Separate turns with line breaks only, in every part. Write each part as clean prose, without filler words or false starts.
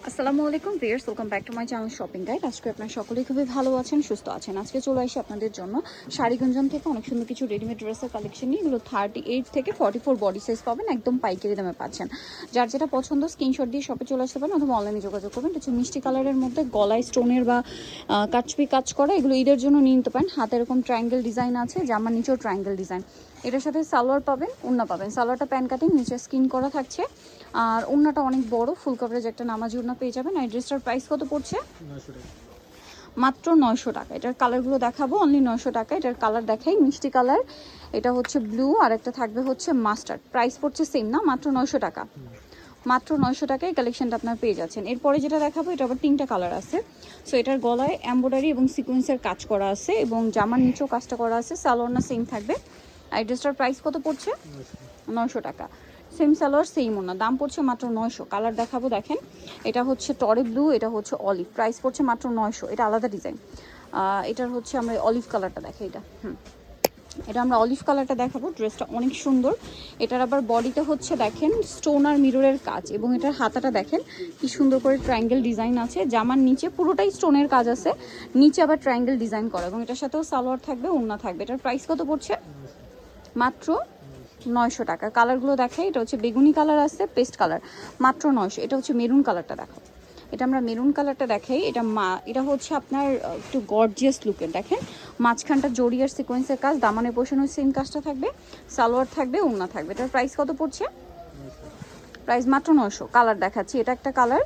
আসসালামু আলাইকুম viewers, welcome back to my channel shopping guide. আজকে আপনারা সকলেই খুবই ভালো আছেন, সুস্থ আছেন। আজকে চলে আসি আপনাদের জন্য শাড়িগুঞ্জন থেকে অনেক সুন্দর কিছু রেডিমেড ড্রেসের কালেকশন নিয়ে। এগুলো 38 থেকে 44 বডি সাইজ পাবেন, একদম পাইকারি দামে পাচ্ছেন। যার যেটা পছন্দ স্ক্রিনশট দিয়ে শপে চলে আসতে পারেন অথবা অনলাইনে যোগাযোগ করবেন। এটা হচ্ছে মিষ্টি কালারের মধ্যে গলায় স্টোনের বা কাচপি কাজ করা, এগুলো ঈদের জন্য নিয়ে নিতে পারেন। হাতে এরকম ট্রায়াঙ্গেল ডিজাইন আছে, জামার নিচেও ট্রায়াঙ্গেল ডিজাইন। এটার সাথে সালোয়ার পাবেন, ওড়না পাবেন। সালোয়ারটা প্যান কাটিং, নিচে স্কিন করা থাকছে, আর ওড়নাটা অনেক বড় ফুল কভারেজ একটা নামাজি ওড়না পেয়ে যাবেন। আর ড্রেসটার প্রাইস কত পড়ছে? মাত্র 900 টাকা। এটার কালারগুলো দেখাবো, অনলি 900 টাকা। এটার কালার দেখাই, মিষ্টি কালার, এটা হচ্ছে ব্লু, আর একটা থাকবে হচ্ছে মাস্টার্ড। প্রাইস পড়ছে সেম না, মাত্র 900 টাকা। মাত্র 900 টাকায় কালেকশনটা আপনার পেয়ে যাচ্ছেন। এরপরে যেটা দেখাবো, এটা আবার 3টা কালার আছে। সো এটার গলায় এমব্রয়ডারি এবং সিকোয়েন্সের কাজ করা আছে এবং জামার নিচেও কাজটা করা আছে। সালোয়ারটা সেম থাকবে। আর ড্রেসটার প্রাইস কত পড়ছে? 900 টাকা। সেম সালোয়ার সেম ওড়না, দাম পড়ছে মাত্র 900। কালার দেখাবো, দেখেন এটা হচ্ছে টরে ব্লু, এটা হচ্ছে অলিভ। প্রাইস পড়ছে মাত্র 900। এটা আলাদা ডিজাইন। এটার হচ্ছে আমরা অলিভ কালারটা দেখাই, এটা আমরা অলিভ কালারটা দেখাবো। ড্রেসটা অনেক সুন্দর। এটার আবার বডিতে হচ্ছে দেখেন স্টোন আর মিররের কাজ, এবং এটার হাতাটা দেখেন কি সুন্দর করে ট্রায়াঙ্গেল ডিজাইন আছে। জামার নিচে পুরোটাই স্টোনের কাজ আছে, নিচে আবার ট্রায়াঙ্গেল ডিজাইন করা, এবং এটার সাথেও সালোয়ার থাকবে, ওড়না থাকবে। এটার প্রাইস কত পড়ছে? মাত্র 900 টাকা। কালারগুলো দেখাই, এটা হচ্ছে বেগুনি কালার আছে, পেস্ট কালার, মাত্র 900। এটা হচ্ছে মেরুন কালারটা দেখো, এটা আমরা মেরুন কালারটা দেখাই। এটা হচ্ছে আপনার একটু গর্জিয়াস লুকের, দেখেন মাঝখানটা জড়ি আর সিকোয়েন্সের কাজ, দামানের পোষণের সেম কাজটা থাকবে, সালোয়ার থাকবে, ওড়না থাকবে। এটার প্রাইস কত পড়ছে? প্রাইস মাত্র 900। কালার দেখাচ্ছি, এটা একটা কালার।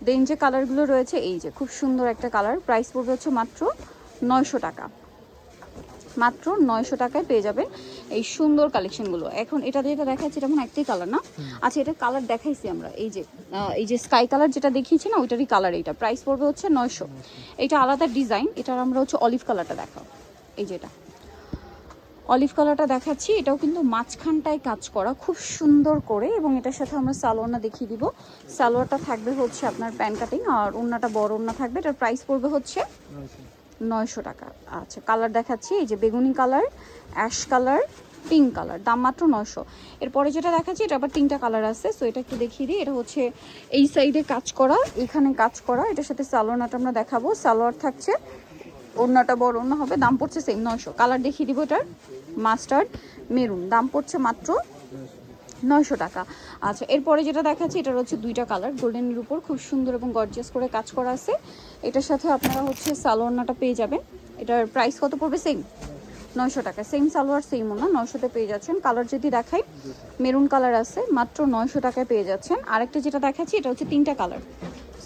দেন যে কালারগুলো রয়েছে, এই যে খুব সুন্দর একটা কালার, প্রাইস পড়বে হচ্ছে মাত্র 900 টাকা। মাত্র 900 টাকায় পেয়ে যাবেন এই সুন্দর কালেকশনগুলো। এখন এটা যেটা দেখাচ্ছি, এটা একটাই কালার না? আচ্ছা, এটা কালার দেখাইছি আমরা, এই যে স্কাই কালার যেটা দেখিয়েছি না, ওইটারই কালার। এইটা প্রাইস পড়বে হচ্ছে 900। এটা আলাদা ডিজাইন। এটার আমরা হচ্ছে অলিভ কালারটা দেখাও, এই যেটা অলিভ কালারটা দেখাচ্ছি। এটাও কিন্তু মাঝখানটায় কাজ করা খুব সুন্দর করে, এবং এটার সাথে আমরা সালোয়ারটা দেখিয়ে দিব। সালোয়ারটা থাকবে হচ্ছে আপনার প্যান কাটিং, আর ওড়নাটা বড় ওড়না থাকবে। এটার প্রাইস পড়বে হচ্ছে 900 টাকা। আচ্ছা, কালার দেখাচ্ছি, এই যে বেগুনি colour, ash colour, pink colour, দাম মাত্র 900। এরপরে যেটা দেখাচ্ছি, এটা আবার 3টা কালার আছে। সো এটা একটু দেখিয়ে দিই। এটা হচ্ছে এই সাইডে কাজ করা, এখানে কাজ করা। এটার সাথে সালোয়ারটা আমরা দেখাবো, সালোয়ার থাকছে, ওড়নাটা বড় ওড়না হবে, দাম পড়ছে সেম 900। কালার দেখিয়ে দিব, এটার মাস্টার্ড মেরুন, দাম পড়ছে মাত্র 900 টাকা। আচ্ছা, এরপরে যেটা দেখাচ্ছি, এটার হচ্ছে 2টা কালার, গোল্ডেনের উপর খুব সুন্দর এবং গর্জিয়াস করে কাজ করা আছে। এটার সাথে আপনারা হচ্ছে সালোয়ারটা পেয়ে যাবেন। এটার প্রাইস কত পড়বে? সেম 900 টাকা। সেম সালোয়ার সেম ওড়না, 900-তে পেয়ে যাচ্ছেন। কালার যদি দেখাই, মেরুন কালার আছে, মাত্র 900 টাকায় পেয়ে যাচ্ছেন। আরেকটা যেটা দেখাচ্ছি, এটা হচ্ছে 3টা কালার।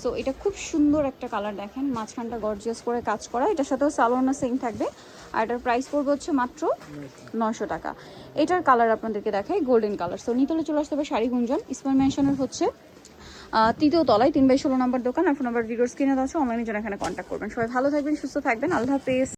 সো এটা খুব সুন্দর একটা কালার, দেখেন মাঝখানটা গর্জিয়াস করে কাজ করা। এটার সাথেও সালোয়ারটা সেম থাকবে, আর এটার প্রাইস পড়বে হচ্ছে মাত্র 900 টাকা। এটার কালার আপনাদেরকে দেখাই, গোল্ডেন কালার। সো নিতলে চলে আসতে হবে শাড়ি গুঞ্জন, ইসমাইল মেনশনের হচ্ছে 3য় তলায়, 3/16 নম্বর দোকান। আর ফোন নাম্বার ভিডিওর স্ক্রিনে আছে, অনলাইনে জন্য এখানে কন্ট্যাক্ট করবেন। সবাই ভালো থাকবেন, সুস্থ থাকবেন, আল্লাহ হাফেজ।